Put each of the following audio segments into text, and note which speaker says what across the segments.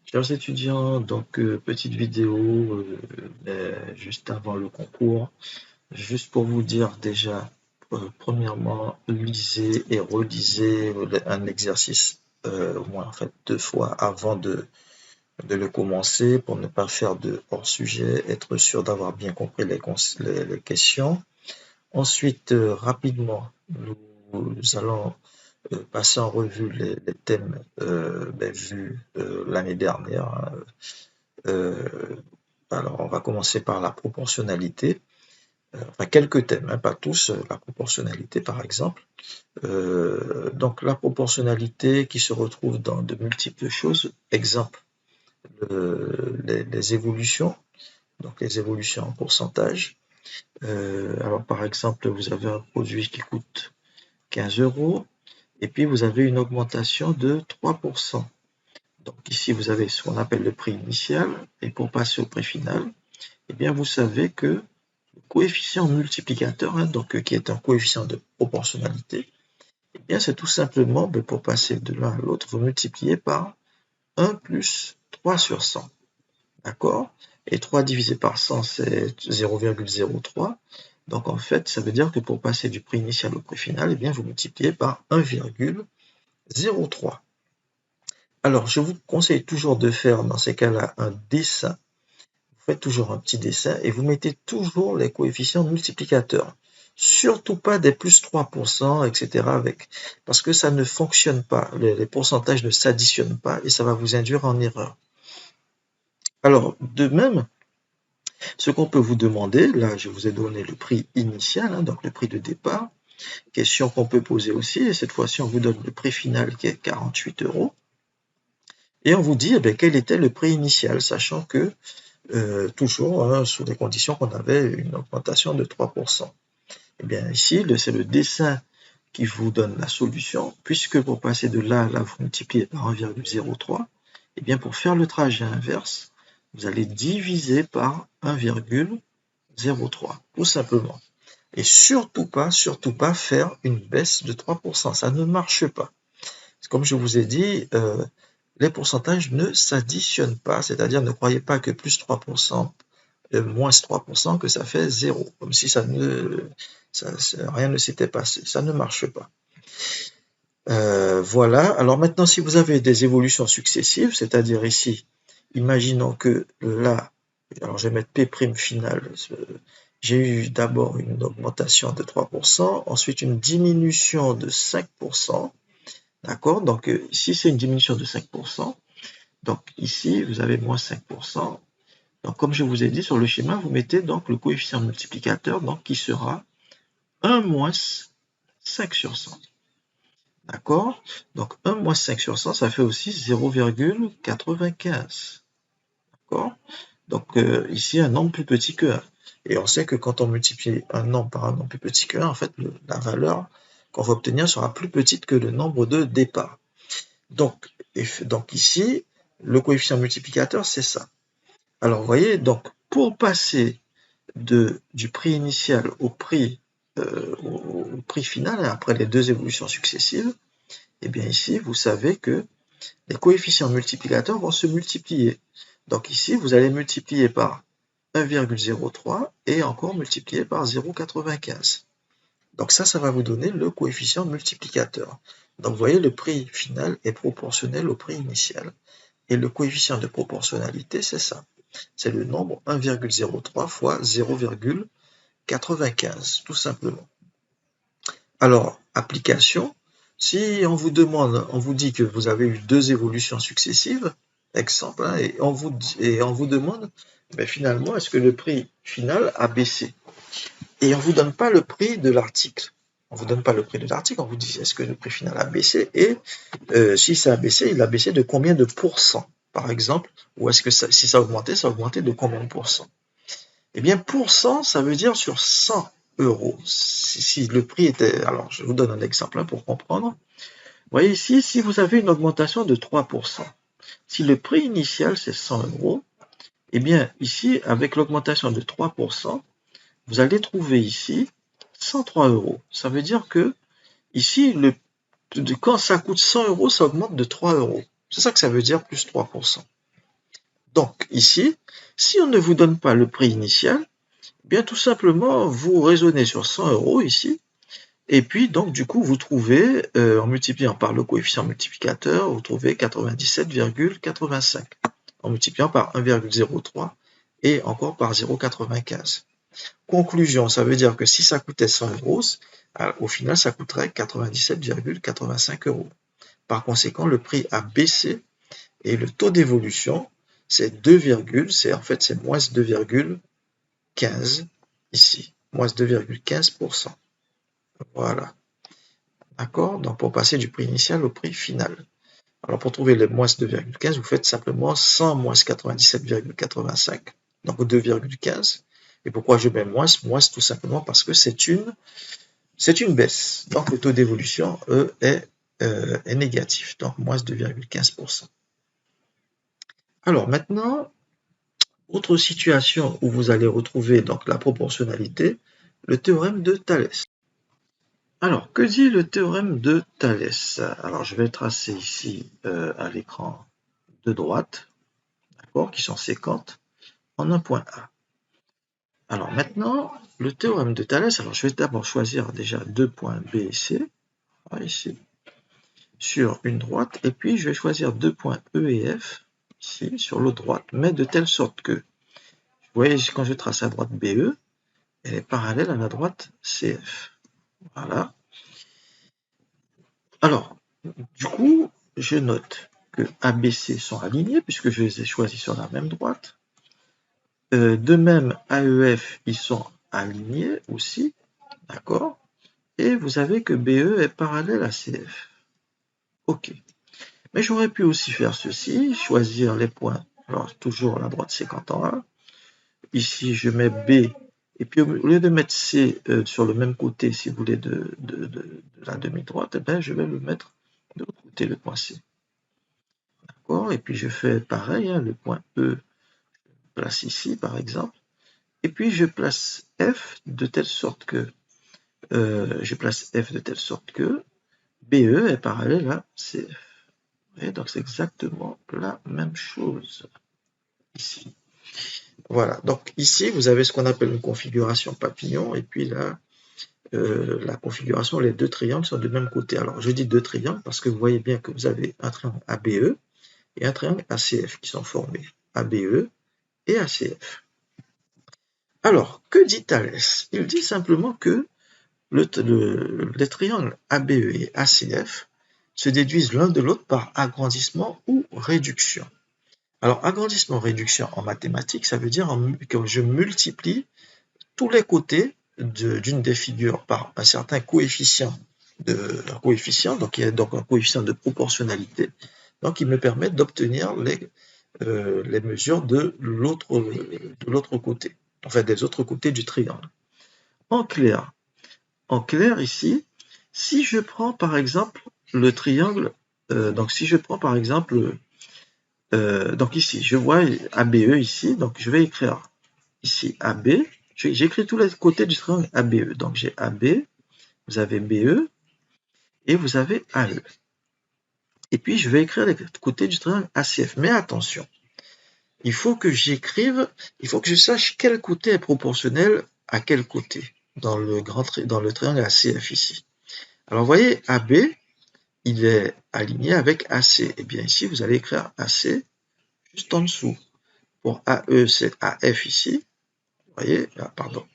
Speaker 1: Chers étudiants, donc petite vidéo juste avant le concours, juste pour vous dire déjà, premièrement, lisez et relisez un exercice au moins en fait 2 fois avant de le commencer pour ne pas faire de hors-sujet, être sûr d'avoir bien compris les questions. Ensuite, rapidement, nous allons passer en revue les thèmes vus l'année dernière, hein. Euh, alors, on va commencer par la proportionnalité. Enfin, quelques thèmes, hein, pas tous. La proportionnalité, par exemple. Donc, la proportionnalité qui se retrouve dans de multiples choses. Exemple, les évolutions. Donc, les évolutions en pourcentage. Alors, par exemple, vous avez un produit qui coûte 15 euros et puis vous avez une augmentation de 3%. Donc, ici, vous avez ce qu'on appelle le prix initial et pour passer au prix final, eh bien, vous savez que le coefficient multiplicateur, hein, donc qui est un coefficient de proportionnalité, eh bien, c'est tout simplement, pour passer de l'un à l'autre, vous multipliez par 1 plus 3 sur 100. D'accord? Et 3 divisé par 100, c'est 0,03. Donc, en fait, ça veut dire que pour passer du prix initial au prix final, eh bien, vous multipliez par 1,03. Alors, je vous conseille toujours de faire, dans ces cas-là, un dessin. Vous faites toujours un petit dessin et vous mettez toujours les coefficients multiplicateurs. Surtout pas des plus 3%, etc. avec, parce que ça ne fonctionne pas. Les pourcentages ne s'additionnent pas et ça va vous induire en erreur. Alors, de même, ce qu'on peut vous demander, là, je vous ai donné le prix initial, hein, donc le prix de départ. Question qu'on peut poser aussi, et cette fois-ci, on vous donne le prix final qui est 48 euros. Et on vous dit quel était le prix initial, sachant que toujours hein, sous les conditions qu'on avait une augmentation de 3%. Et bien ici, c'est le dessin qui vous donne la solution, puisque pour passer de là à là, vous multipliez par 1,03, et bien pour faire le trajet inverse, vous allez diviser par 1,03, tout simplement. Et surtout pas faire une baisse de 3%, ça ne marche pas. Comme je vous ai dit, les pourcentages ne s'additionnent pas, c'est-à-dire ne croyez pas que plus 3%, moins 3%, que ça fait 0, comme si rien ne s'était passé. Ça ne marche pas. Voilà. Alors maintenant, si vous avez des évolutions successives, c'est-à-dire ici, imaginons que là, alors je vais mettre P' final, j'ai eu d'abord une augmentation de 3%, ensuite une diminution de 5%, d'accord? Donc ici, c'est une diminution de 5%. Donc ici, vous avez moins 5%. Donc comme je vous ai dit sur le schéma, vous mettez donc le coefficient multiplicateur donc qui sera 1 moins 5 sur 100. D'accord? Donc 1 moins 5 sur 100, ça fait aussi 0,95. D'accord? Donc ici, un nombre plus petit que 1. Et on sait que quand on multiplie un nombre par un nombre plus petit que 1, en fait, la valeur qu'on va obtenir sera plus petite que le nombre de départ. Donc ici, le coefficient multiplicateur, c'est ça. Alors, vous voyez, donc pour passer du prix initial au prix final, après les deux évolutions successives, eh bien ici, vous savez que les coefficients multiplicateurs vont se multiplier. Donc ici, vous allez multiplier par 1,03 et encore multiplier par 0,95. Donc ça va vous donner le coefficient multiplicateur. Donc vous voyez, le prix final est proportionnel au prix initial. Et le coefficient de proportionnalité, c'est ça. C'est le nombre 1,03 fois 0,95, tout simplement. Alors, application, si on vous dit que vous avez eu deux évolutions successives, exemple, hein, et on vous demande, finalement, est-ce que le prix final a baissé? Et on ne vous donne pas le prix de l'article. On ne vous donne pas le prix de l'article, on vous dit est-ce que le prix final a baissé et si ça a baissé, il a baissé de combien de pourcents, par exemple, ou est-ce que si ça a augmenté de combien de pourcents? Eh bien, pourcent, ça veut dire sur 100 euros. Si le prix était, alors je vous donne un exemple pour comprendre. Vous voyez ici, si vous avez une augmentation de 3%, si le prix initial c'est 100 euros, eh bien ici, avec l'augmentation de 3%, vous allez trouver ici 103 euros. Ça veut dire que ici, quand ça coûte 100 euros, ça augmente de 3 euros. C'est ça que ça veut dire, plus 3%. Donc ici, si on ne vous donne pas le prix initial, eh bien tout simplement, vous raisonnez sur 100 € ici, et puis donc du coup, vous trouvez, en multipliant par le coefficient multiplicateur, vous trouvez 97,85, en multipliant par 1,03 et encore par 0,95. Conclusion, ça veut dire que si ça coûtait 100 €, au final, ça coûterait 97,85 €. Par conséquent, le prix a baissé et le taux d'évolution, c'est 2, c'est moins 2,15 ici, moins 2,15%. Voilà. D'accord? Donc, pour passer du prix initial au prix final. Alors, pour trouver le moins 2,15, vous faites simplement 100 moins 97,85, donc 2,15. Et pourquoi je mets moins? Moins tout simplement parce que c'est une baisse. Donc, le taux d'évolution, est négatif, donc moins 2,15%. Alors maintenant, autre situation où vous allez retrouver donc la proportionnalité, le théorème de Thalès. Alors, que dit le théorème de Thalès? Alors, je vais tracer ici à l'écran de droite, d'accord, qui sont séquentes, en un point A. Alors maintenant, le théorème de Thalès, alors je vais d'abord choisir déjà deux points B et C, ici, sur une droite, et puis je vais choisir deux points E et F, ici, sur l'autre droite, mais de telle sorte que, vous voyez, quand je trace la droite BE, elle est parallèle à la droite CF. Voilà. Alors, du coup, je note que ABC sont alignés, puisque je les ai choisis sur la même droite. De même, AEF, ils sont alignés aussi, d'accord? Et vous avez que BE est parallèle à CF. OK. Mais j'aurais pu aussi faire ceci, choisir les points. Alors, toujours la droite séquente en A. Ici, je mets B. Et puis, au lieu de mettre C sur le même côté, si vous voulez, de la demi-droite, eh bien, je vais le mettre de l'autre côté, le point C. D'accord? Et puis, je fais pareil, hein, le point E, je place ici, par exemple. Et puis, je place F de telle sorte que BE est parallèle à CF. Et donc, c'est exactement la même chose ici. Voilà, donc ici, vous avez ce qu'on appelle une configuration papillon, et puis là, la configuration, les deux triangles sont du même côté. Alors, je dis deux triangles parce que vous voyez bien que vous avez un triangle ABE et un triangle ACF qui sont formés, ABE et ACF. Alors, que dit Thalès? Il dit simplement que les triangles ABE et ACF se déduisent l'un de l'autre par agrandissement ou réduction. Alors, agrandissement-réduction en mathématiques, ça veut dire que je multiplie tous les côtés d'une des figures par un certain coefficient, donc il y a donc un coefficient de proportionnalité, donc il me permet d'obtenir les mesures de l'autre côté, enfin des autres côtés du triangle. En clair ici, si je prends par exemple le triangle, donc si je prends par exemple, donc ici, je vois ABE ici, donc je vais écrire ici AB, j'écris tous les côtés du triangle ABE, donc j'ai AB, vous avez BE, et vous avez AE. Et puis je vais écrire les côtés du triangle ACF, mais attention, il faut que je sache quel côté est proportionnel à quel côté dans le triangle ACF ici. Alors vous voyez, AB, il est aligné avec AC. Et bien ici, vous allez écrire AC juste en dessous. Pour AE, c'est AF ici. Vous voyez, là, pardon.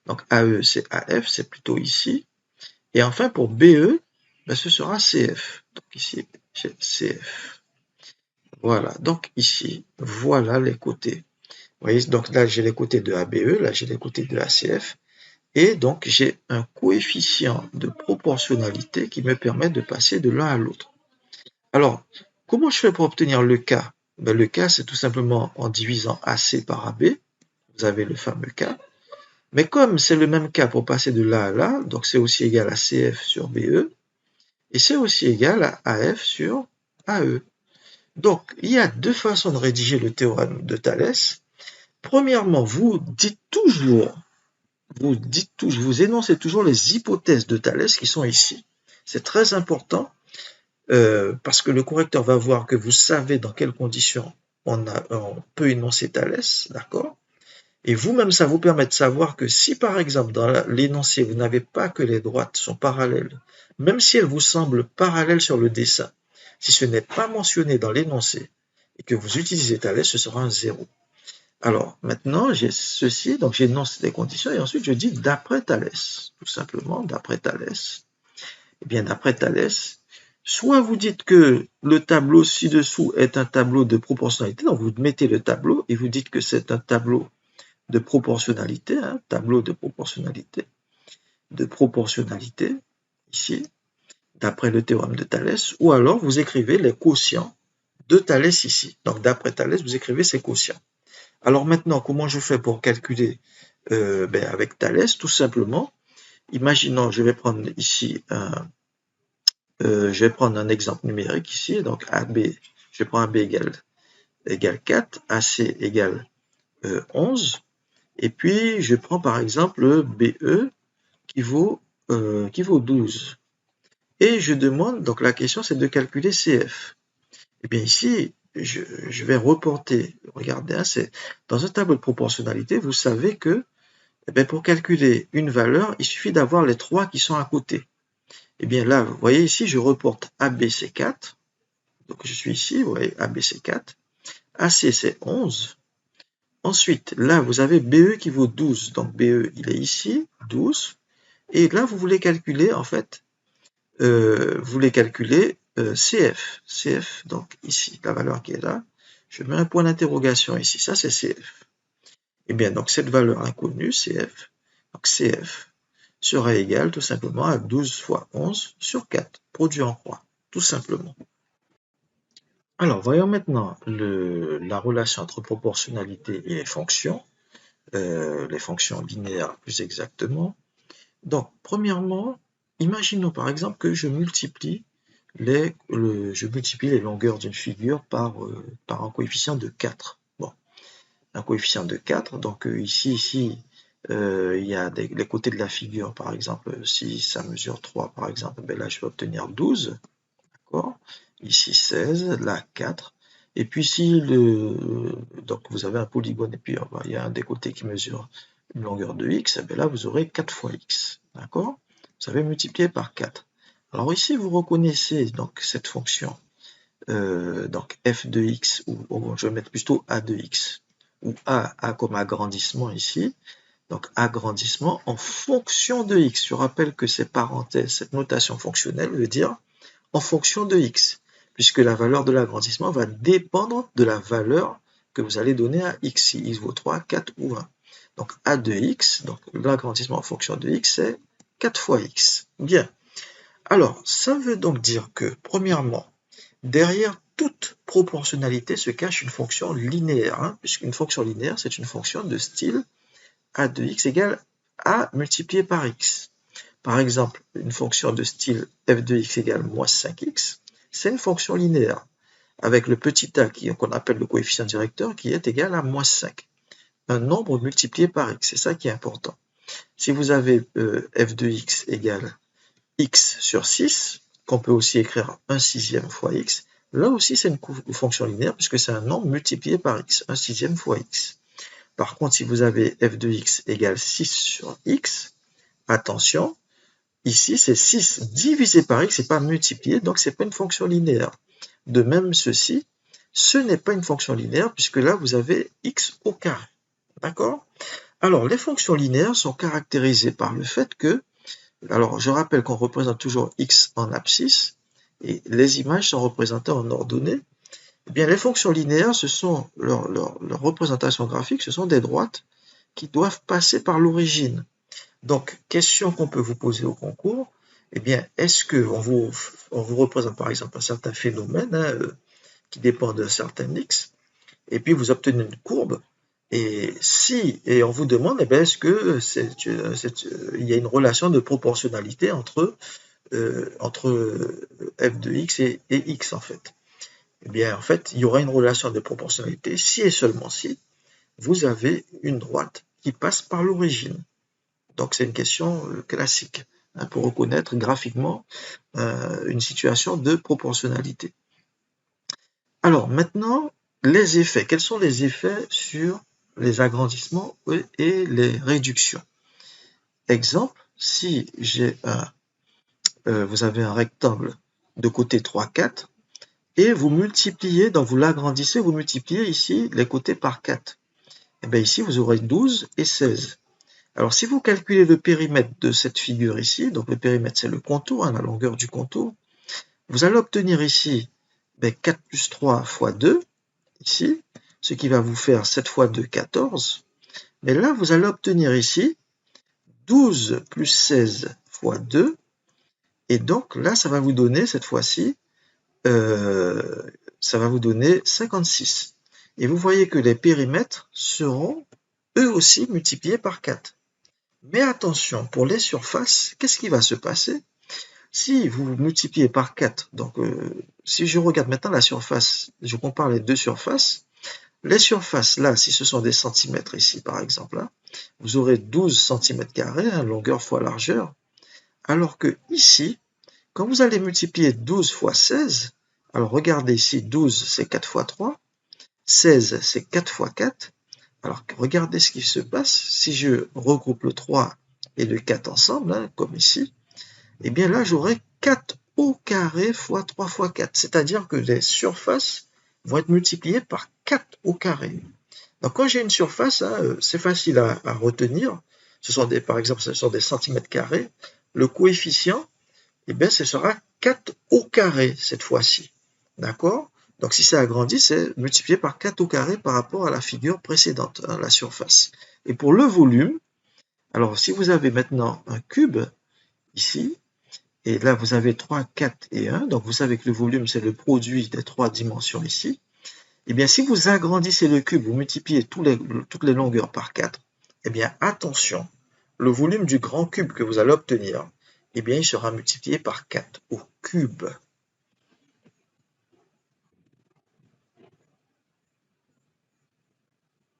Speaker 1: Donc AE, c'est AF, c'est plutôt ici. Et enfin, pour BE, ben, ce sera CF. Donc ici, j'ai CF. Voilà, donc ici, voilà les côtés. Vous voyez, donc là, j'ai les côtés de ABE, là, j'ai les côtés de ACF. Et donc, j'ai un coefficient de proportionnalité qui me permet de passer de l'un à l'autre. Alors, comment je fais pour obtenir le K? Ben, le K, c'est tout simplement en divisant AC par AB. Vous avez le fameux K. Mais comme c'est le même K pour passer de là à là, donc c'est aussi égal à CF sur BE, et c'est aussi égal à AF sur AE. Donc, il y a deux façons de rédiger le théorème de Thalès. Premièrement, vous énoncez toujours les hypothèses de Thalès qui sont ici. C'est très important parce que le correcteur va voir que vous savez dans quelles conditions on peut énoncer Thalès, d'accord? Et vous-même, ça vous permet de savoir que si, par exemple, dans l'énoncé, vous n'avez pas que les droites sont parallèles, même si elles vous semblent parallèles sur le dessin, si ce n'est pas mentionné dans l'énoncé et que vous utilisez Thalès, ce sera un 0. Alors, maintenant, j'ai ceci, donc j'énonce des conditions et ensuite je dis d'après Thalès, tout simplement, d'après Thalès. Eh bien, d'après Thalès, soit vous dites que le tableau ci-dessous est un tableau de proportionnalité, donc vous mettez le tableau et vous dites que c'est un tableau de proportionnalité, tableau de proportionnalité, ici, d'après le théorème de Thalès, ou alors vous écrivez les quotients de Thalès ici. Donc d'après Thalès, vous écrivez ces quotients. Alors maintenant, comment je fais pour calculer avec Thalès? Tout simplement, imaginons, je vais prendre ici un exemple numérique ici, donc AB, je prends AB égale 4, AC égale 11, et puis je prends par exemple BE qui vaut 12. Et je demande, donc la question c'est de calculer CF. Et bien ici, je vais reporter, regardez, c'est dans un tableau de proportionnalité, vous savez que pour calculer une valeur, il suffit d'avoir les 3 qui sont à côté. Et bien là, vous voyez ici, je reporte ABC4. Donc je suis ici, vous voyez, ABC4. AC c'est 11. Ensuite, là, vous avez BE qui vaut 12. Donc BE, il est ici, 12. Et là, vous voulez calculer, en fait, CF. CF, donc ici, la valeur qui est là. Je mets un point d'interrogation ici. Ça, c'est CF. Et bien, donc cette valeur inconnue, CF, donc CF sera égale tout simplement à 12 fois 11 sur 4, produit en croix, tout simplement. Alors, voyons maintenant la relation entre proportionnalité et les fonctions linéaires plus exactement. Donc, premièrement, imaginons par exemple que je multiplie les longueurs d'une figure par un coefficient de 4. Bon, un coefficient de 4, donc ici, il y a les côtés de la figure, par exemple, si ça mesure 3, par exemple, là je vais obtenir 12, d'accord? Ici 16, là 4. Et puis si donc vous avez un polygone et puis il y a un des côtés qui mesure une longueur de x, là vous aurez 4 fois x, d'accord? Vous avez multiplié par 4. Alors ici vous reconnaissez donc cette fonction, donc f de x, ou je vais mettre plutôt a de x, ou a comme agrandissement ici, donc agrandissement en fonction de x. Je rappelle que ces parenthèses, cette notation fonctionnelle veut dire en fonction de x, puisque la valeur de l'agrandissement va dépendre de la valeur que vous allez donner à x, si x vaut 3, 4 ou 1. Donc a de x, donc l'agrandissement en fonction de x, c'est 4 fois x. Bien. Alors, ça veut donc dire que, premièrement, derrière toute proportionnalité se cache une fonction linéaire, puisqu'une fonction linéaire, c'est une fonction de style a de x égale a multiplié par x. Par exemple, une fonction de style f de x égale moins 5x, c'est une fonction linéaire, avec le petit a qu'on appelle le coefficient directeur qui est égal à moins 5. Un nombre multiplié par x, c'est ça qui est important. Si vous avez f de x égale x sur 6, qu'on peut aussi écrire 1 sixième fois x, là aussi c'est une fonction linéaire puisque c'est un nombre multiplié par x, 1 sixième fois x. Par contre, si vous avez f de x égale 6 sur x, attention, ici c'est 6 divisé par x, c'est pas multiplié, donc c'est pas une fonction linéaire. De même, ceci, ce n'est pas une fonction linéaire puisque là vous avez x au carré. D'accord? Alors, les fonctions linéaires sont caractérisées par le fait que, alors je rappelle qu'on représente toujours x en abscisse et les images sont représentées en ordonnée. Eh bien, les fonctions linéaires, ce sont leur représentation graphique, ce sont des droites qui doivent passer par l'origine. Donc, question qu'on peut vous poser au concours, eh bien, est-ce qu'on vous représente par exemple un certain phénomène qui dépend d'un certain x, et puis vous obtenez une courbe, et on vous demande, eh bien, est-ce que il y a une relation de proportionnalité entre f de x et x en fait. Eh bien, en fait, il y aura une relation de proportionnalité si et seulement si vous avez une droite qui passe par l'origine. Donc, c'est une question classique pour reconnaître graphiquement une situation de proportionnalité. Alors, maintenant, les effets. Quels sont les effets sur les agrandissements et les réductions? Exemple, si vous avez un rectangle de côté 3, 4, et vous multipliez, donc vous l'agrandissez, vous multipliez ici les côtés par 4. Et bien ici, vous aurez 12 et 16. Alors, si vous calculez le périmètre de cette figure ici, donc le périmètre, c'est le contour, la longueur du contour, vous allez obtenir ici 4 plus 3 fois 2, ici, ce qui va vous faire 7 fois 2, 14. Mais là, vous allez obtenir ici 12 plus 16 fois 2, et donc là, ça va vous donner, cette fois-ci, ça va vous donner 56. Et vous voyez que les périmètres seront eux aussi multipliés par 4. Mais attention, pour les surfaces, qu'est-ce qui va se passer? Si vous multipliez par 4, donc si je regarde maintenant la surface, je compare les deux surfaces, les surfaces là, si ce sont des centimètres ici par exemple, là, vous aurez 12 cm², longueur fois largeur, alors que ici, quand vous allez multiplier 12 fois 16, alors regardez ici, 12 c'est 4 fois 3, 16 c'est 4 fois 4, alors regardez ce qui se passe, si je regroupe le 3 et le 4 ensemble, comme ici, et bien là j'aurai 4 au carré fois 3 fois 4, c'est-à-dire que les surfaces vont être multipliées par 4 au carré. Donc quand j'ai une surface, c'est facile à retenir, par exemple ce sont des centimètres carrés, le coefficient, eh bien ce sera 4 au carré cette fois-ci, d'accord? Donc si c'est agrandi, c'est multiplié par 4 au carré par rapport à la figure précédente, la surface. Et pour le volume, alors si vous avez maintenant un cube ici, et là vous avez 3, 4 et 1, donc vous savez que le volume c'est le produit des trois dimensions ici, eh bien si vous agrandissez le cube, vous multipliez toutes les longueurs par 4, eh bien attention, le volume du grand cube que vous allez obtenir, eh bien il sera multiplié par 4 au cube.